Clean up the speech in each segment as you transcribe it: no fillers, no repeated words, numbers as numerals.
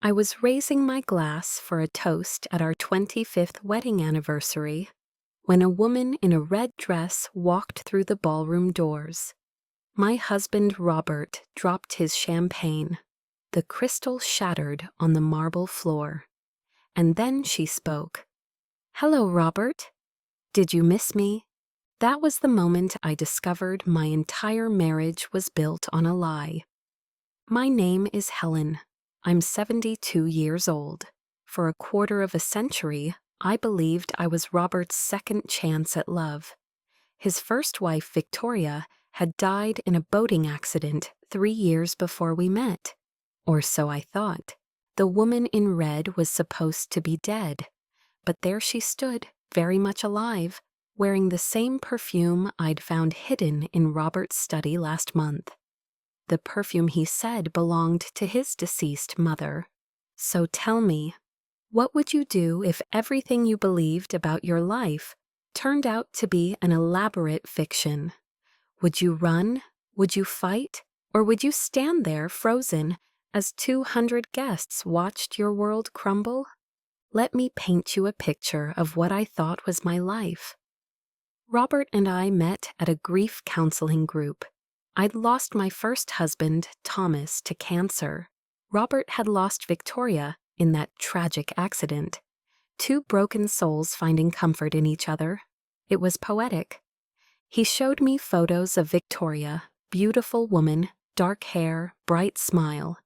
I was raising my glass for a toast at our 25th wedding anniversary when a woman in a red dress walked through the ballroom doors. My husband Robert dropped his champagne. The crystal shattered on the marble floor. And then she spoke. "Hello, Robert. Did you miss me?" That was the moment I discovered my entire marriage was built on a lie. My name is Helen. I'm 72 years old. For a quarter of a century, I believed I was Robert's second chance at love. His first wife, Victoria, had died in a boating accident 3 years before we met. Or so I thought. The woman in red was supposed to be dead. But there she stood, very much alive, wearing the same perfume I'd found hidden in Robert's study last month. The perfume he said belonged to his deceased mother. So tell me, what would you do if everything you believed about your life turned out to be an elaborate fiction? Would you run? Would you fight? Or would you stand there frozen as 200 guests watched your world crumble? Let me paint you a picture of what I thought was my life. Robert and I met at a grief counseling group. I'd lost my first husband, Thomas, to cancer. Robert had lost Victoria in that tragic accident. Two broken souls finding comfort in each other. It was poetic. He showed me photos of Victoria, beautiful woman, dark hair, bright smile.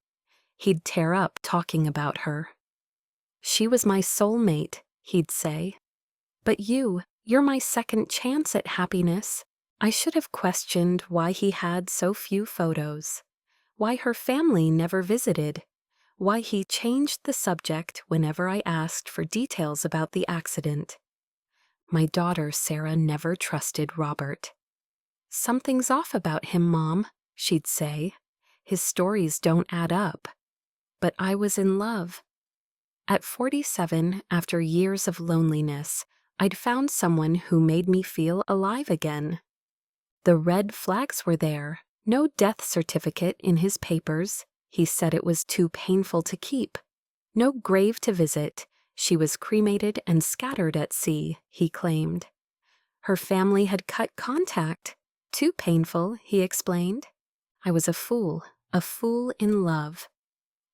He'd tear up talking about her. "She was my soulmate," he'd say. "But you're my second chance at happiness." I should have questioned why he had so few photos, why her family never visited, why he changed the subject whenever I asked for details about the accident. My daughter Sarah never trusted Robert. "Something's off about him, Mom," she'd say. "His stories don't add up." But I was in love. At 47, after years of loneliness, I'd found someone who made me feel alive again. The red flags were there, no death certificate in his papers. He said it was too painful to keep. No grave to visit. She was cremated and scattered at sea, he claimed. Her family had cut contact. Too painful, he explained. I was a fool in love.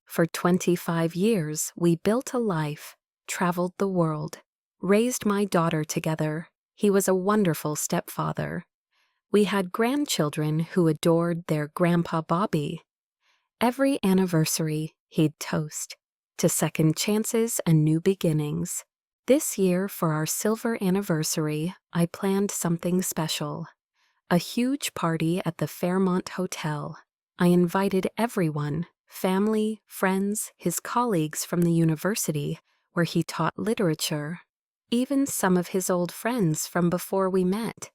For 25 years, we built a life, traveled the world, raised my daughter together. He was a wonderful stepfather. We had grandchildren who adored their Grandpa Bobby. Every anniversary, he'd toast to second chances and new beginnings. This year, for our silver anniversary, I planned something special. A huge party at the Fairmont Hotel. I invited everyone, family, friends, his colleagues from the university, where he taught literature, even some of his old friends from before we met.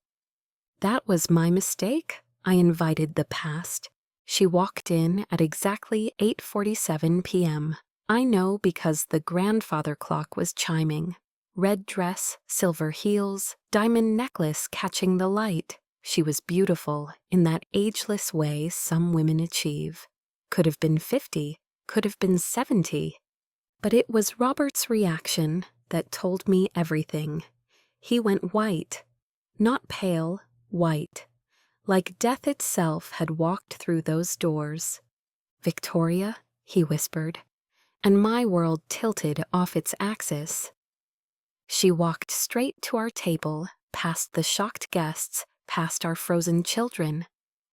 That was my mistake. I invited the past. She walked in at exactly 8:47 p.m. I know because the grandfather clock was chiming. Red dress, silver heels, diamond necklace catching the light. She was beautiful in that ageless way some women achieve. Could have been 50, could have been 70. But it was Robert's reaction that told me everything. He went white, not pale, white, like death itself had walked through those doors. "Victoria," he whispered, and my world tilted off its axis. She walked straight to our table, past the shocked guests, past our frozen children.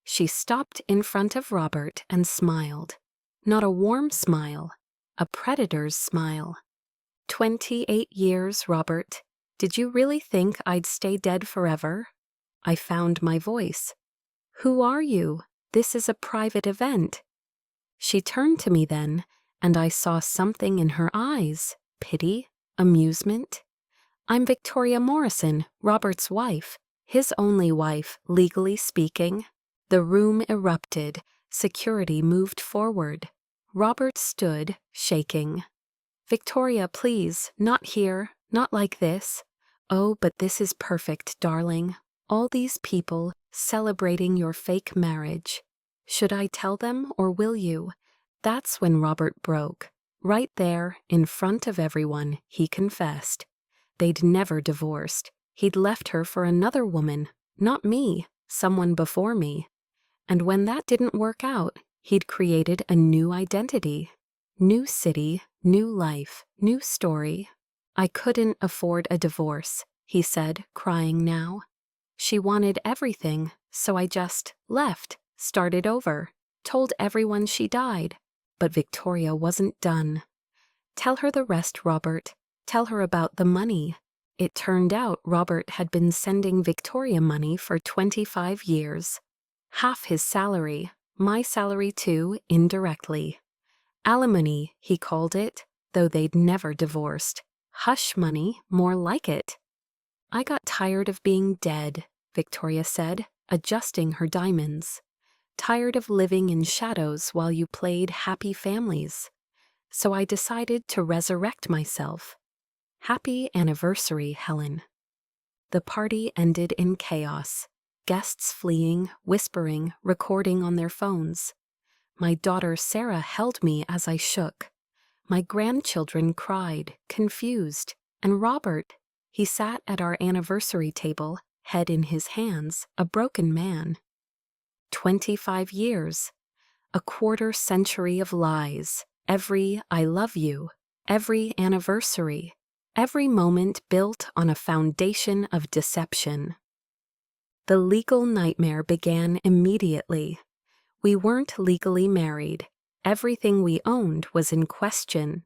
She stopped in front of Robert and smiled. Not a warm smile, a predator's smile. 28 years, Robert. Did you really think I'd stay dead forever? I found my voice. "Who are you? This is a private event." She turned to me then, and I saw something in her eyes. Pity, amusement. "I'm Victoria Morrison, Robert's wife, his only wife, legally speaking." The room erupted. Security moved forward. Robert stood, shaking. "Victoria, please, not here, not like this." "Oh, but this is perfect, darling. All these people celebrating your fake marriage. Should I tell them or will you?" That's when Robert broke. Right there, in front of everyone, he confessed. They'd never divorced. He'd left her for another woman, not me, someone before me. And when that didn't work out, he'd created a new identity. New city, new life, new story. I couldn't afford a divorce, he said, crying now. She wanted everything, so I just left, started over, told everyone she died. But Victoria wasn't done. Tell her the rest, Robert. Tell her about the money. It turned out Robert had been sending Victoria money for 25 years. Half his salary, my salary too, indirectly. Alimony, he called it, though they'd never divorced. Hush money, more like it. I got tired of being dead, Victoria said, adjusting her diamonds. Tired of living in shadows while you played happy families. So I decided to resurrect myself. Happy anniversary, Helen. The party ended in chaos. Guests fleeing, whispering, recording on their phones. My daughter Sarah held me as I shook. My grandchildren cried, confused, and Robert, he sat at our anniversary table, head in his hands, a broken man. 25 years. A quarter century of lies. Every I love you. Every anniversary. Every moment built on a foundation of deception. The legal nightmare began immediately. We weren't legally married. Everything we owned was in question.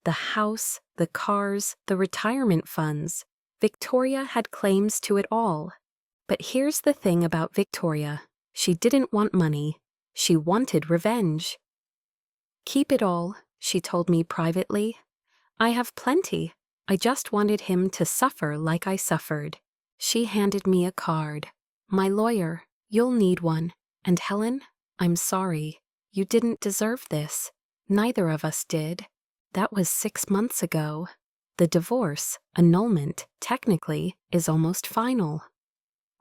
The house, the cars, the retirement funds. Victoria had claims to it all. But here's the thing about Victoria. She didn't want money. She wanted revenge. Keep it all, she told me privately. I have plenty. I just wanted him to suffer like I suffered. She handed me a card. My lawyer, you'll need one. And Helen, I'm sorry. You didn't deserve this. Neither of us did. That was 6 months ago. The divorce, annulment, technically, is almost final.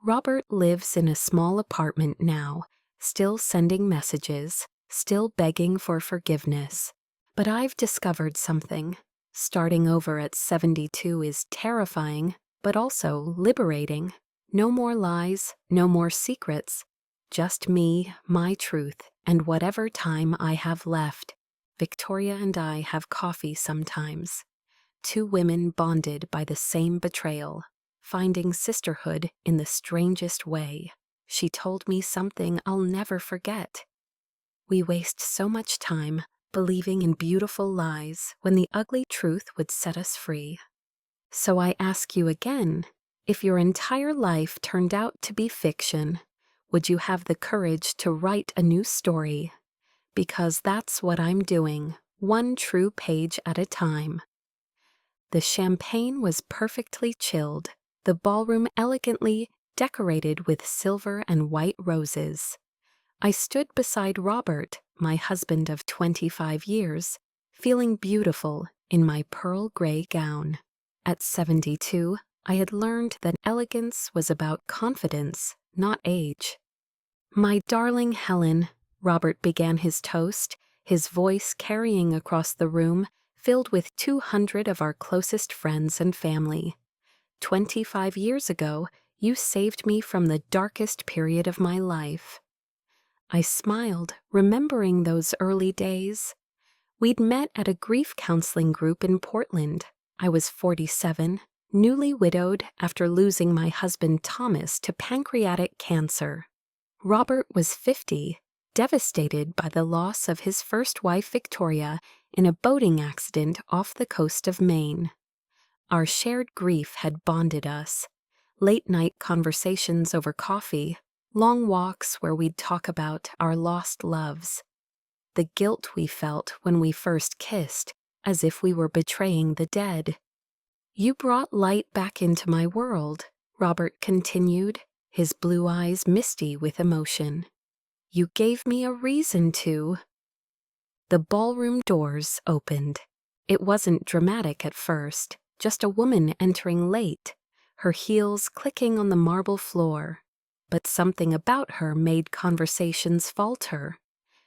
Robert lives in a small apartment now, still sending messages, still begging for forgiveness. But I've discovered something. Starting over at 72 is terrifying, but also liberating. No more lies, no more secrets. Just me, my truth, and whatever time I have left. Victoria and I have coffee sometimes. Two women bonded by the same betrayal, finding sisterhood in the strangest way. She told me something I'll never forget. We waste so much time believing in beautiful lies when the ugly truth would set us free. So I ask you again, if your entire life turned out to be fiction, would you have the courage to write a new story? Because that's what I'm doing, one true page at a time. The champagne was perfectly chilled, the ballroom elegantly decorated with silver and white roses. I stood beside Robert, my husband of 25 years, feeling beautiful in my pearl gray gown. At 72, I had learned that elegance was about confidence, not age. My darling Helen, Robert began his toast, his voice carrying across the room, filled with 200 of our closest friends and family. 25 years ago, you saved me from the darkest period of my life. I smiled, remembering those early days. We'd met at a grief counseling group in Portland. I was 47, newly widowed after losing my husband Thomas to pancreatic cancer. Robert was 50, devastated by the loss of his first wife Victoria in a boating accident off the coast of Maine. Our shared grief had bonded us. Late-night conversations over coffee, long walks where we'd talk about our lost loves. The guilt we felt when we first kissed, as if we were betraying the dead. You brought light back into my world, Robert continued, his blue eyes misty with emotion. You gave me a reason to. The ballroom doors opened. It wasn't dramatic at first, just a woman entering late, her heels clicking on the marble floor. But something about her made conversations falter.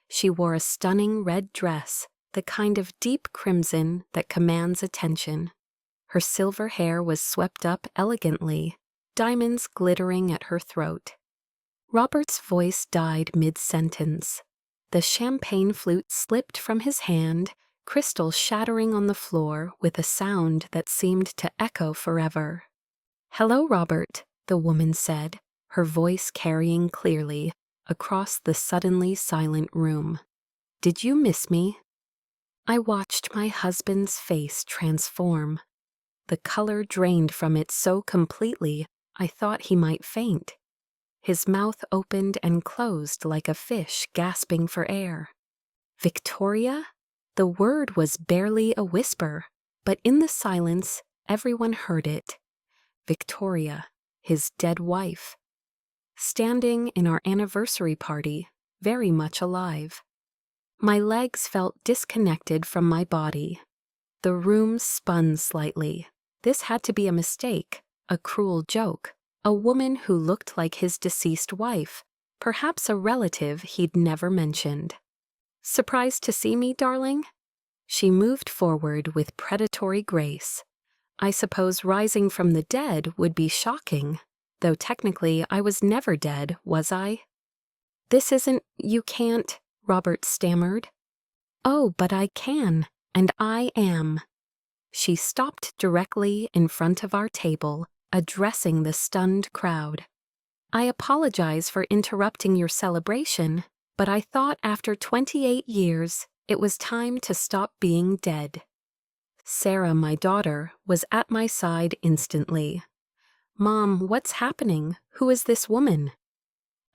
She wore a stunning red dress, the kind of deep crimson that commands attention. Her silver hair was swept up elegantly, diamonds glittering at her throat. Robert's voice died mid-sentence. The champagne flute slipped from his hand, crystal shattering on the floor with a sound that seemed to echo forever. "Hello, Robert," the woman said, her voice carrying clearly across the suddenly silent room. "Did you miss me?" I watched my husband's face transform. The color drained from it so completely I thought he might faint. His mouth opened and closed like a fish gasping for air. "Victoria?" The word was barely a whisper, but in the silence everyone heard it. Victoria, his dead wife. Standing in our anniversary party, very much alive. My legs felt disconnected from my body. The room spun slightly. This had to be a mistake, a cruel joke. A woman who looked like his deceased wife, perhaps a relative he'd never mentioned. "Surprised to see me, darling?" She moved forward with predatory grace. I suppose rising from the dead would be shocking, though technically I was never dead, was I? "This isn't, you can't," Robert stammered. "Oh, but I can, and I am." She stopped directly in front of our table, addressing the stunned crowd. "I apologize for interrupting your celebration, but I thought after 28 years it was time to stop being dead." Sarah, my daughter, was at my side instantly. "Mom, what's happening? Who is this woman?"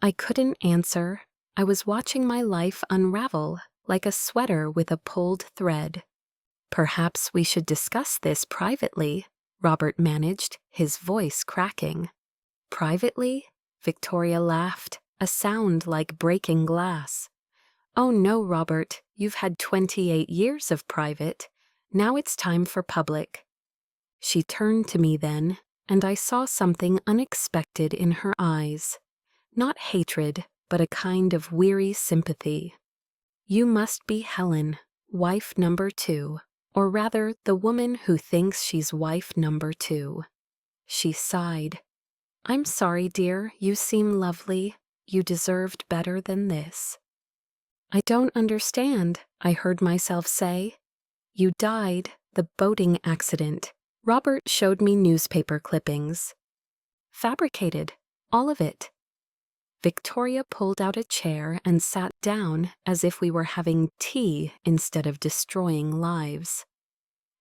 I couldn't answer. I was watching my life unravel like a sweater with a pulled thread. "Perhaps we should discuss this privately," Robert managed, his voice cracking. "Privately?" Victoria laughed, a sound like breaking glass. "Oh no, Robert, you've had 28 years of private. Now it's time for public." She turned to me then, and I saw something unexpected in her eyes. Not hatred, but a kind of weary sympathy. "You must be Helen, wife number 2. Or rather, the woman who thinks she's wife number 2. She sighed. "I'm sorry, dear, you seem lovely. You deserved better than this." "I don't understand," I heard myself say. "You died, the boating accident." Robert showed me newspaper clippings. "Fabricated, all of it." Victoria pulled out a chair and sat down as if we were having tea instead of destroying lives.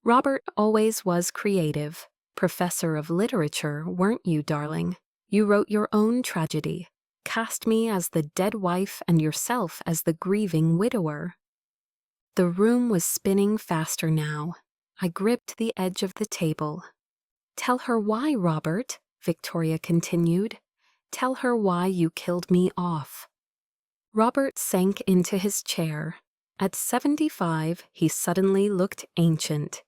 "Robert always was creative. Professor of literature, weren't you, darling? You wrote your own tragedy, cast me as the dead wife and yourself as the grieving widower." The room was spinning faster now. I gripped the edge of the table. "Tell her why, Robert," Victoria continued. "Tell her why you killed me off." Robert sank into his chair. At 75, he suddenly looked ancient.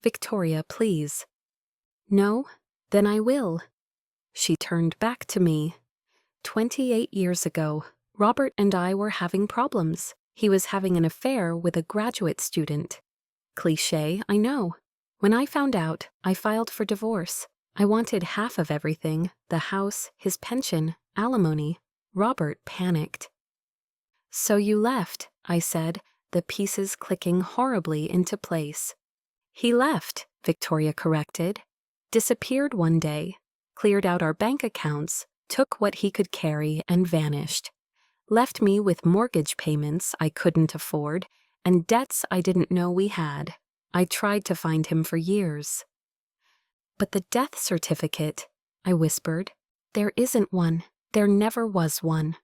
"Victoria, please." "No? Then I will." She turned back to me. 28 years ago, Robert and I were having problems. He was having an affair with a graduate student. Cliché, I know. When I found out, I filed for divorce. I wanted half of everything, the house, his pension, alimony. Robert panicked. "So you left," I said, the pieces clicking horribly into place. "He left," Victoria corrected. "Disappeared one day, cleared out our bank accounts, took what he could carry and vanished. Left me with mortgage payments I couldn't afford and debts I didn't know we had. I tried to find him for years." "But the death certificate," I whispered. "There isn't one. There never was one.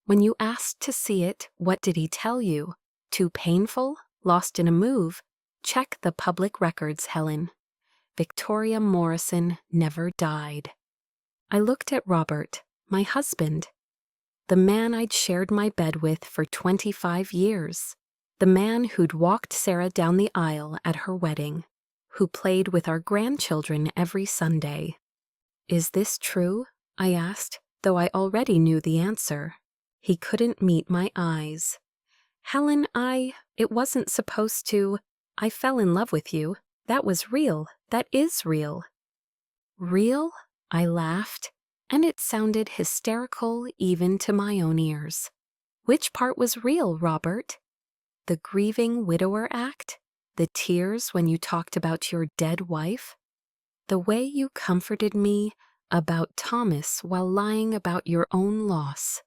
When you asked to see it, what did he tell you? Too painful? Lost in a move? Check the public records, Helen. Victoria Morrison never died." I looked at Robert, my husband. The man I'd shared my bed with for 25 years. The man who'd walked Sarah down the aisle at her wedding. Who played with our grandchildren every Sunday. "Is this true?" I asked, though I already knew the answer. He couldn't meet my eyes. "Helen, It wasn't supposed to. I fell in love with you. That was real. That is real. Real? I laughed, and it sounded hysterical even to my own ears. Which part was real, Robert? The grieving widower act? The tears when you talked about your dead wife? The way you comforted me about Thomas while lying about your own loss?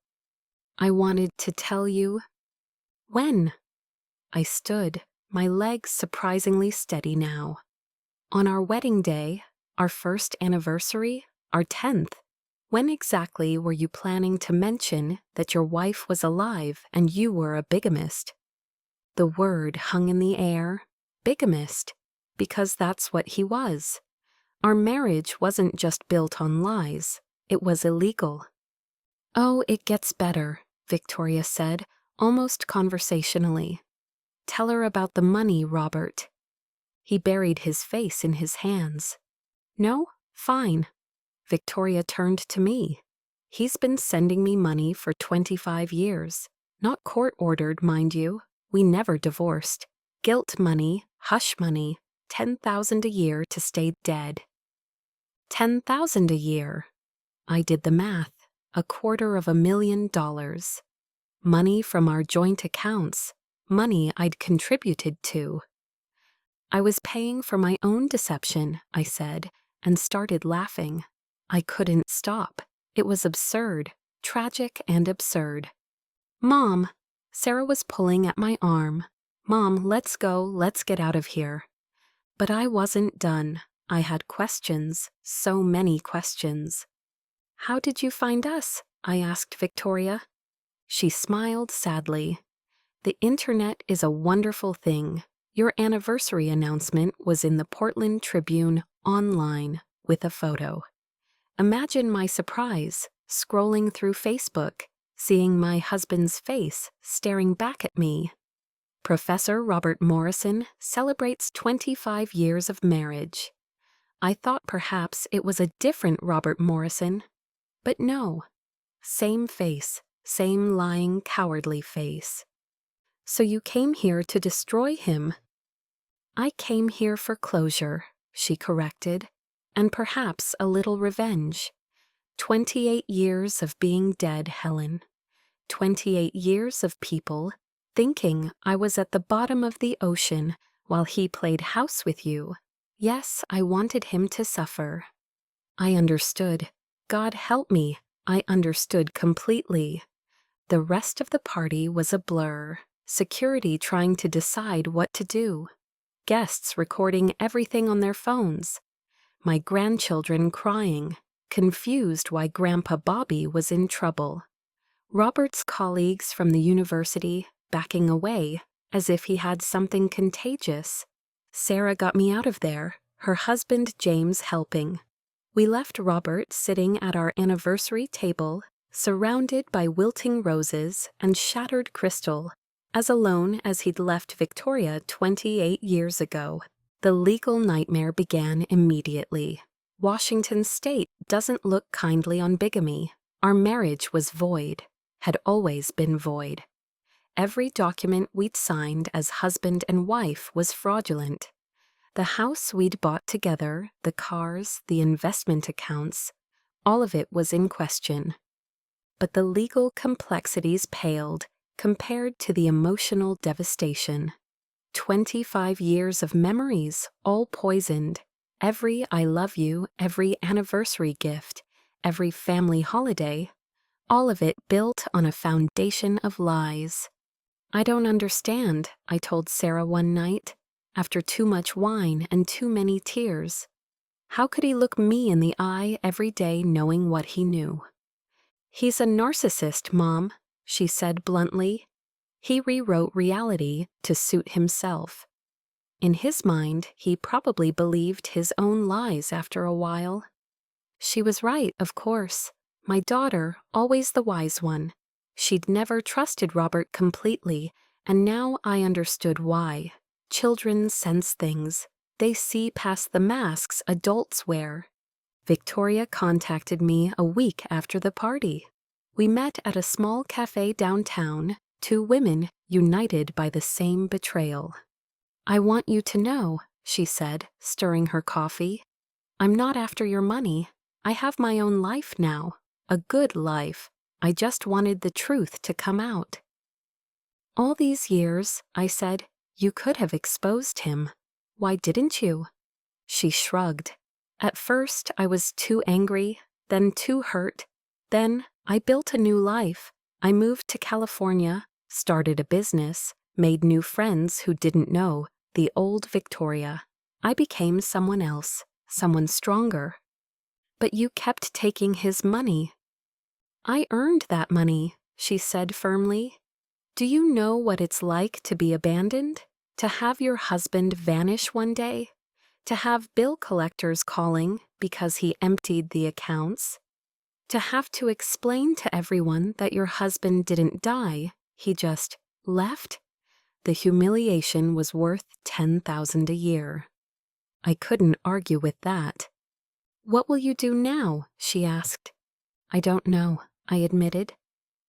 I wanted to tell you. When? I stood, my legs surprisingly steady now. On our wedding day, our first anniversary, our 10th. When exactly were you planning to mention that your wife was alive and you were a bigamist? The word hung in the air, bigamist, because that's what he was. Our marriage wasn't just built on lies, it was illegal. Oh, it gets better, Victoria said, almost conversationally. Tell her about the money, Robert. He buried his face in his hands. No? Fine. Victoria turned to me. He's been sending me money for 25 years. Not court-ordered, mind you. We never divorced. Guilt money, hush money, $10,000 a year to stay dead. $10,000 a year. I did the math. $250,000. Money from our joint accounts. Money I'd contributed to. I was paying for my own deception, I said, and started laughing. I couldn't stop. It was absurd, tragic and absurd. Mom! Sarah was pulling at my arm. Mom, let's go, let's get out of here. But I wasn't done. I had questions, so many questions. How did you find us? I asked Victoria. She smiled sadly. The internet is a wonderful thing. Your anniversary announcement was in the Portland Tribune online with a photo. Imagine my surprise, scrolling through Facebook, seeing my husband's face staring back at me. Professor Robert Morrison celebrates 25 years of marriage. I thought perhaps it was a different Robert Morrison, but no. Same face, same lying, cowardly face. So you came here to destroy him? I came here for closure, she corrected, and perhaps a little revenge. 28 years of being dead, Helen. 28 years of people thinking I was at the bottom of the ocean while he played house with you. Yes, I wanted him to suffer. I understood. God help me, I understood completely. The rest of the party was a blur. Security trying to decide what to do. Guests recording everything on their phones. My grandchildren crying, confused why Grandpa Bobby was in trouble. Robert's colleagues from the university backing away as if he had something contagious. Sarah got me out of there, her husband James helping. We left Robert sitting at our anniversary table, surrounded by wilting roses and shattered crystal, as alone as he'd left Victoria 28 years ago. The legal nightmare began immediately. Washington state doesn't look kindly on bigamy. Our marriage was void, had always been void. Every document we'd signed as husband and wife was fraudulent. The house we'd bought together, the cars, the investment accounts, all of it was in question. But the legal complexities paled compared to the emotional devastation. 25 years of memories, all poisoned. Every I love you, every anniversary gift, every family holiday, all of it built on a foundation of lies. I don't understand, I told Sarah one night, after too much wine and too many tears. How could he look me in the eye every day knowing what he knew? He's a narcissist, Mom, she said bluntly. He rewrote reality to suit himself. In his mind, he probably believed his own lies after a while. She was right, of course. My daughter, always the wise one. She'd never trusted Robert completely, and now I understood why. Children sense things. They see past the masks adults wear. Victoria contacted me a week after the party. We met at a small cafe downtown, two women united by the same betrayal. "I want you to know," she said, stirring her coffee, "I'm not after your money. I have my own life now, a good life. I just wanted the truth to come out." "All these years," I said, "you could have exposed him. Why didn't you?" She shrugged. "At first I was too angry, then too hurt. Then I built a new life. I moved to California, started a business, made new friends who didn't know the old Victoria. I became someone else, someone stronger." "But you kept taking his money." "I earned that money," she said firmly. "Do you know what it's like to be abandoned? To have your husband vanish one day? To have bill collectors calling because he emptied the accounts? To have to explain to everyone that your husband didn't die, he just left? The humiliation was worth $10,000 a year." I couldn't argue with that. "What will you do now?" she asked. "I don't know," I admitted.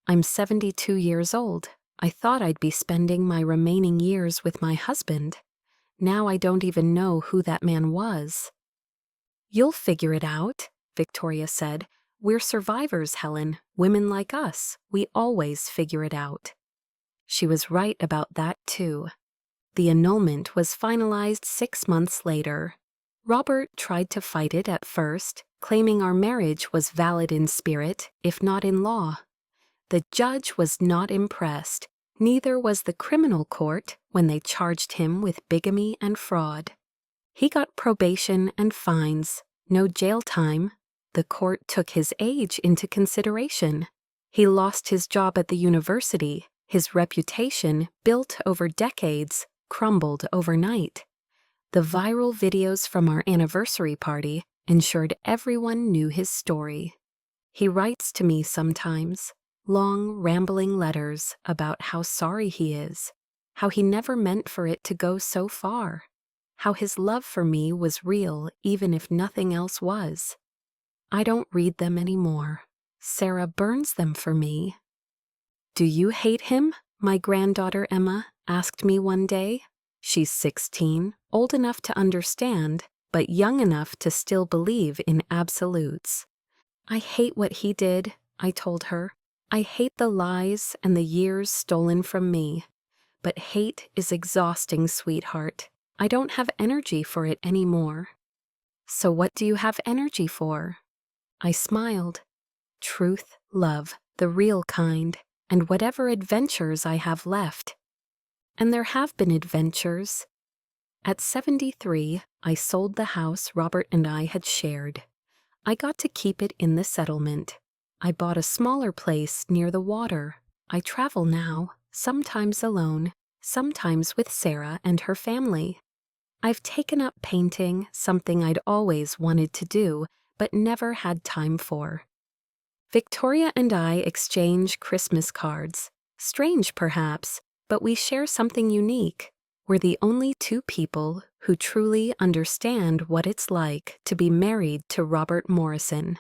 "I'm 72 years old. I thought I'd be spending my remaining years with my husband. Now I don't even know who that man was." "You'll figure it out," Victoria said. "We're survivors, Helen. Women like us. We always figure it out." She was right about that, too. The annulment was finalized 6 months later. Robert tried to fight it at first, claiming our marriage was valid in spirit, if not in law. The judge was not impressed. Neither was the criminal court when they charged him with bigamy and fraud. He got probation and fines, no jail time. The court took his age into consideration. He lost his job at the university. His reputation, built over decades, crumbled overnight. The viral videos from our anniversary party ensured everyone knew his story. He writes to me sometimes, long, rambling letters about how sorry he is, how he never meant for it to go so far, how his love for me was real even if nothing else was. I don't read them anymore. Sarah burns them for me. "Do you hate him?" my granddaughter Emma asked me one day. She's 16, old enough to understand, but young enough to still believe in absolutes. "I hate what he did," I told her. "I hate the lies and the years stolen from me. But hate is exhausting, sweetheart. I don't have energy for it anymore." "So what do you have energy for?" I smiled. "Truth, love, the real kind, and whatever adventures I have left." And there have been adventures. At 73, I sold the house Robert and I had shared. I got to keep it in the settlement. I bought a smaller place near the water. I travel now, sometimes alone, sometimes with Sarah and her family. I've taken up painting, something I'd always wanted to do, but never had time for. Victoria and I exchange Christmas cards. Strange, perhaps, but we share something unique. We're the only two people who truly understand what it's like to be married to Robert Morrison.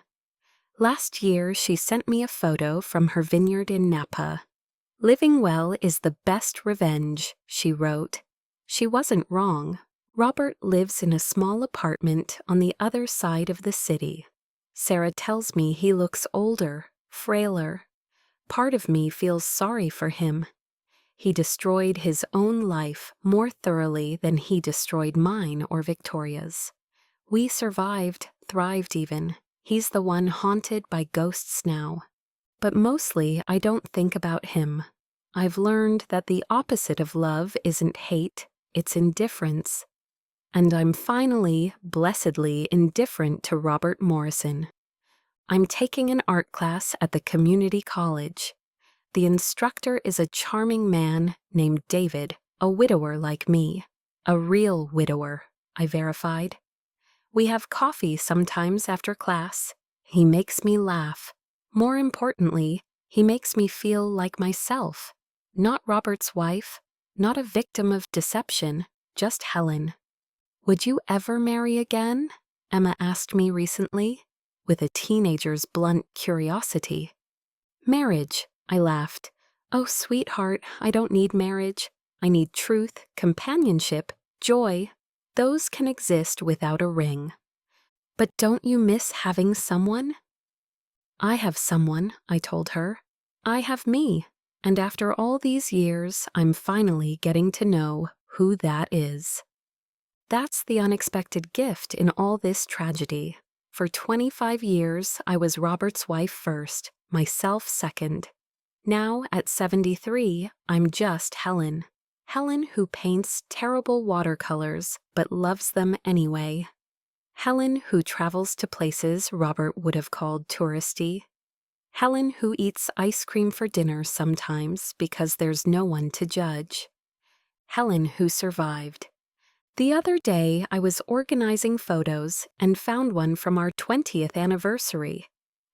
Last year, she sent me a photo from her vineyard in Napa. "Living well is the best revenge," she wrote. She wasn't wrong. Robert lives in a small apartment on the other side of the city. Sarah tells me he looks older, frailer. Part of me feels sorry for him. He destroyed his own life more thoroughly than he destroyed mine or Victoria's. We survived, thrived even. He's the one haunted by ghosts now. But mostly I don't think about him. I've learned that the opposite of love isn't hate, it's indifference. And I'm finally, blessedly indifferent to Robert Morrison. I'm taking an art class at the community college. The instructor is a charming man named David, a widower like me. A real widower, I verified. We have coffee sometimes after class. He makes me laugh. More importantly, he makes me feel like myself. Not Robert's wife, not a victim of deception, just Helen. "Would you ever marry again?" Emma asked me recently, with a teenager's blunt curiosity. "Marriage," I laughed. Oh, sweetheart, I don't need marriage. I need truth, companionship, joy. Those can exist without a ring. But don't you miss having someone? I have someone, I told her. I have me. And after all these years, I'm finally getting to know who that is. That's the unexpected gift in all this tragedy. For 25 years, I was Robert's wife first, myself second. Now, at 73, I'm just Helen. Helen who paints terrible watercolors, but loves them anyway. Helen who travels to places Robert would have called touristy. Helen who eats ice cream for dinner sometimes because there's no one to judge. Helen who survived. The other day, I was organizing photos and found one from our 20th anniversary.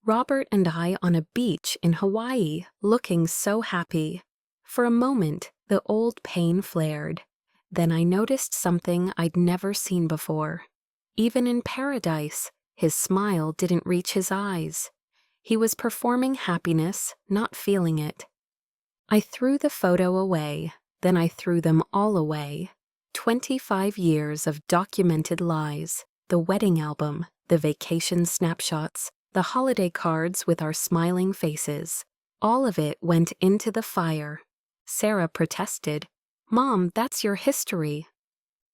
Robert and I on a beach in Hawaii, looking so happy. For a moment, the old pain flared. Then I noticed something I'd never seen before. Even in paradise, his smile didn't reach his eyes. He was performing happiness, not feeling it. I threw the photo away, then I threw them all away. 25 years of documented lies, the wedding album, the vacation snapshots, the holiday cards with our smiling faces. All of it went into the fire. Sarah protested. "Mom, that's your history."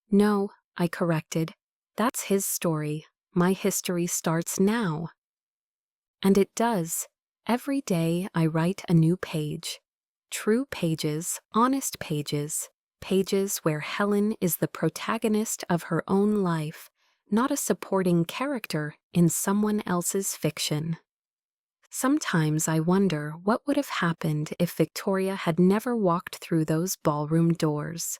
"No," I corrected. "That's his story. My history starts now." And it does. Every day I write a new page. True pages, honest pages. Pages where Helen is the protagonist of her own life, not a supporting character in someone else's fiction. Sometimes I wonder what would have happened if Victoria had never walked through those ballroom doors.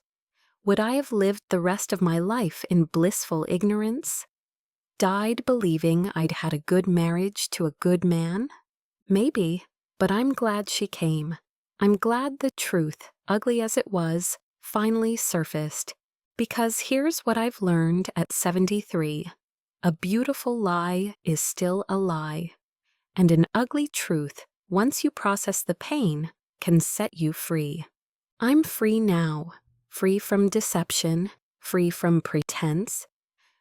Would I have lived the rest of my life in blissful ignorance? Died believing I'd had a good marriage to a good man? Maybe, but I'm glad she came. I'm glad the truth, ugly as it was, finally surfaced. Because here's what I've learned at 73. A beautiful lie is still a lie. And an ugly truth, once you process the pain, can set you free. I'm free now, free from deception, free from pretense,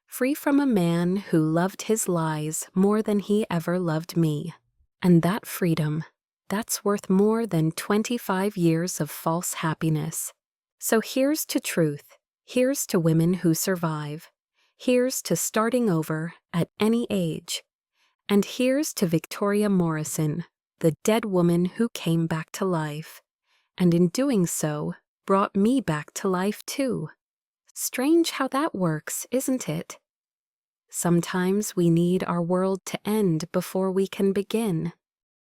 free from a man who loved his lies more than he ever loved me. And that freedom, that's worth more than 25 years of false happiness. So here's to truth, here's to women who survive, here's to starting over at any age. And here's to Victoria Morrison, the dead woman who came back to life, and in doing so, brought me back to life too. Strange how that works, isn't it? Sometimes we need our world to end before we can begin.